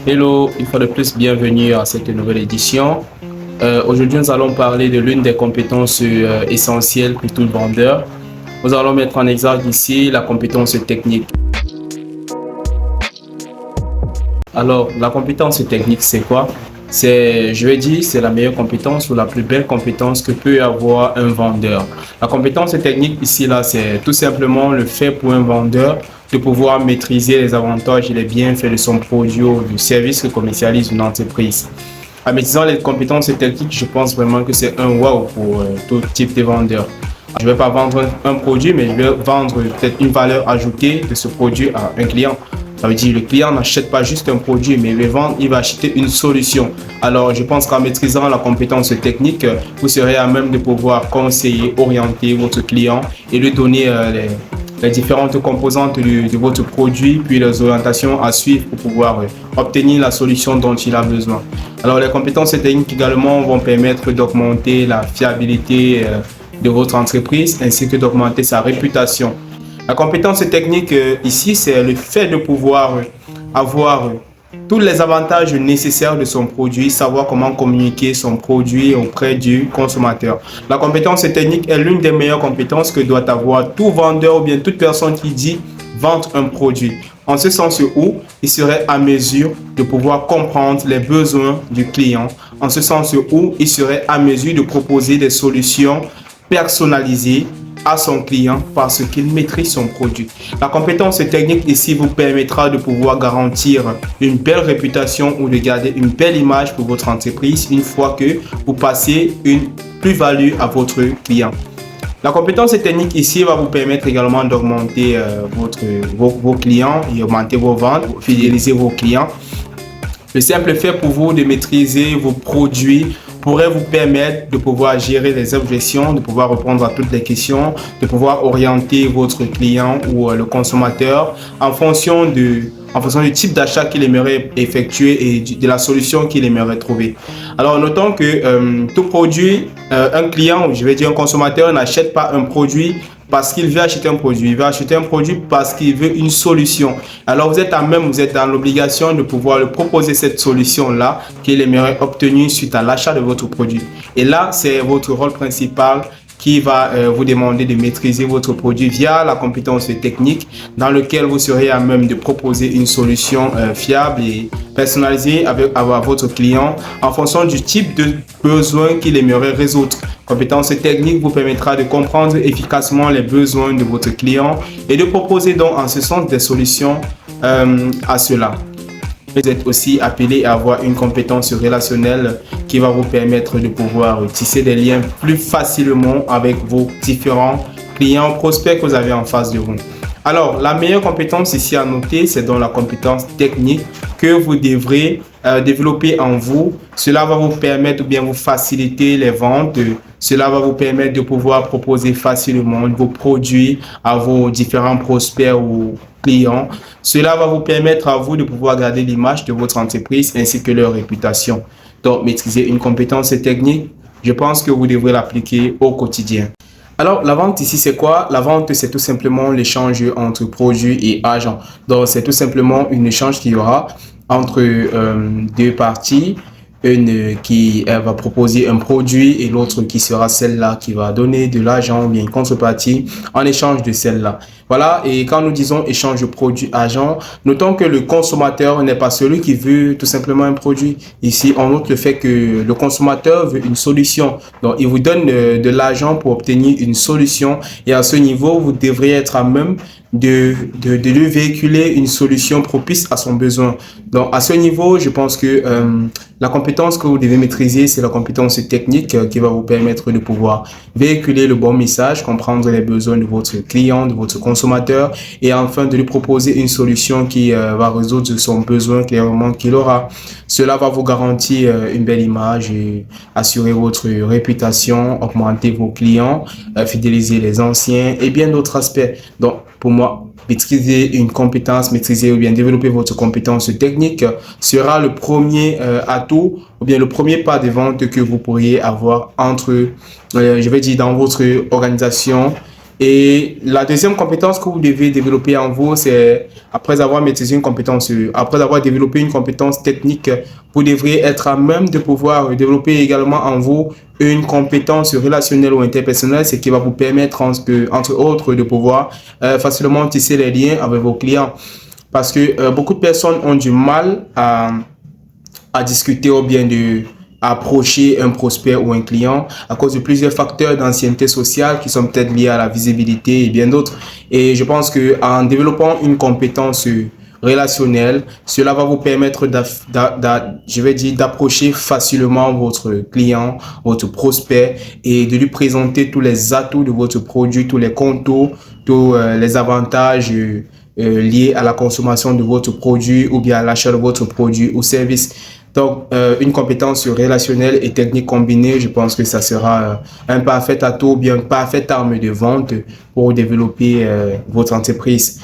Hello, une fois de plus, bienvenue à cette nouvelle édition. Aujourd'hui, nous allons parler de l'une des compétences essentielles pour tout le vendeur. Nous allons mettre en exergue ici la compétence technique. Alors, la compétence technique, c'est quoi? Je vais dire, c'est la meilleure compétence ou la plus belle compétence que peut avoir un vendeur. La compétence technique ici, là, c'est tout simplement le fait pour un vendeur de pouvoir maîtriser les avantages et les bienfaits de son produit ou du service que commercialise une entreprise. En maîtrisant les compétences techniques, je pense vraiment que c'est un wow pour tout type de vendeur. Je ne vais pas vendre un produit, mais je vais vendre peut-être une valeur ajoutée de ce produit à un client. Ça veut dire que le client n'achète pas juste un produit, mais il va acheter une solution. Alors, je pense qu'en maîtrisant la compétence technique, vous serez à même de pouvoir conseiller, orienter votre client et lui donner les différentes composantes de votre produit, puis les orientations à suivre pour pouvoir obtenir la solution dont il a besoin. Alors, les compétences techniques également vont permettre d'augmenter la fiabilité de votre entreprise ainsi que d'augmenter sa réputation. La compétence technique ici, c'est le fait de pouvoir avoir tous les avantages nécessaires de son produit, savoir comment communiquer son produit auprès du consommateur. La compétence technique est l'une des meilleures compétences que doit avoir tout vendeur ou bien toute personne qui dit vendre un produit. En ce sens où il serait à mesure de pouvoir comprendre les besoins du client, en ce sens où il serait à mesure de proposer des solutions personnalisées à son client parce qu'il maîtrise son produit. La compétence technique ici vous permettra de pouvoir garantir une belle réputation ou de garder une belle image pour votre entreprise une fois que vous passez une plus-value à votre client. La compétence technique ici va vous permettre également d'augmenter vos clients et augmenter vos ventes, fidéliser vos clients. Le simple fait pour vous de maîtriser vos produits pourrait vous permettre de pouvoir gérer les objections, de pouvoir répondre à toutes les questions, de pouvoir orienter votre client ou le consommateur en fonction du type d'achat qu'il aimerait effectuer et de la solution qu'il aimerait trouver. Alors, notons que tout produit, un client, je vais dire un consommateur, n'achète pas un produit parce qu'il veut acheter un produit. Il veut acheter un produit parce qu'il veut une solution. Alors, vous êtes dans l'obligation de pouvoir lui proposer cette solution-là qu'il aimerait obtenir suite à l'achat de votre produit. Et là, c'est votre rôle principal qui va vous demander de maîtriser votre produit via la compétence technique dans lequel vous serez à même de proposer une solution fiable et personnalisée à votre client en fonction du type de besoin qu'il aimerait résoudre. Compétence technique vous permettra de comprendre efficacement les besoins de votre client et de proposer donc en ce sens des solutions à cela. Vous êtes aussi appelé à avoir une compétence relationnelle qui va vous permettre de pouvoir tisser des liens plus facilement avec vos différents clients, prospects que vous avez en face de vous. Alors, la meilleure compétence ici à noter, c'est dans la compétence technique que vous devrez développer en vous. Cela va vous permettre ou bien vous faciliter les ventes. Cela va vous permettre de pouvoir proposer facilement vos produits à vos différents prospects ou clients. Cela va vous permettre à vous de pouvoir garder l'image de votre entreprise ainsi que leur réputation. Donc, maîtriser une compétence technique, je pense que vous devrez l'appliquer au quotidien. Alors, la vente ici, c'est quoi? La vente, c'est tout simplement l'échange entre produit et agent. Donc, c'est tout simplement un échange qu'il y aura entre deux parties. Une qui va proposer un produit et l'autre qui sera celle-là qui va donner de l'argent ou bien une contrepartie en échange de celle-là. Voilà, et quand nous disons échange produit-agent, notons que le consommateur n'est pas celui qui veut tout simplement un produit. Ici, on note le fait que le consommateur veut une solution. Donc, il vous donne de l'argent pour obtenir une solution et à ce niveau, vous devriez être à même de lui véhiculer une solution propice à son besoin. Donc, à ce niveau, je pense que la compétence que vous devez maîtriser, c'est la compétence technique qui va vous permettre de pouvoir véhiculer le bon message, comprendre les besoins de votre client, de votre consommateur et enfin de lui proposer une solution qui va résoudre son besoin clairement qu'il aura. Cela va vous garantir une belle image et assurer votre réputation, augmenter vos clients, fidéliser les anciens et bien d'autres aspects. Donc, pour moi, maîtriser une compétence, maîtriser ou bien développer votre compétence technique sera le premier atout ou bien le premier pas de vente que vous pourriez avoir entre, je vais dire, dans votre organisation Et la deuxième compétence que vous devez développer en vous, c'est après avoir maîtrisé une compétence, après avoir développé une compétence technique, vous devrez être à même de pouvoir développer également en vous une compétence relationnelle ou interpersonnelle, ce qui va vous permettre, entre autres, de pouvoir facilement tisser les liens avec vos clients. Parce que beaucoup de personnes ont du mal à discuter ou bien de approcher un prospect ou un client à cause de plusieurs facteurs d'ancienneté sociale qui sont peut-être liés à la visibilité et bien d'autres. Et je pense que en développant une compétence relationnelle, cela va vous permettre d'approcher facilement votre client, votre prospect et de lui présenter tous les atouts de votre produit, tous les contours, tous les avantages liés à la consommation de votre produit ou bien à l'achat de votre produit ou service. Donc, une compétence relationnelle et technique combinée, je pense que ça sera un parfait atout ou bien une parfaite arme de vente pour développer votre entreprise.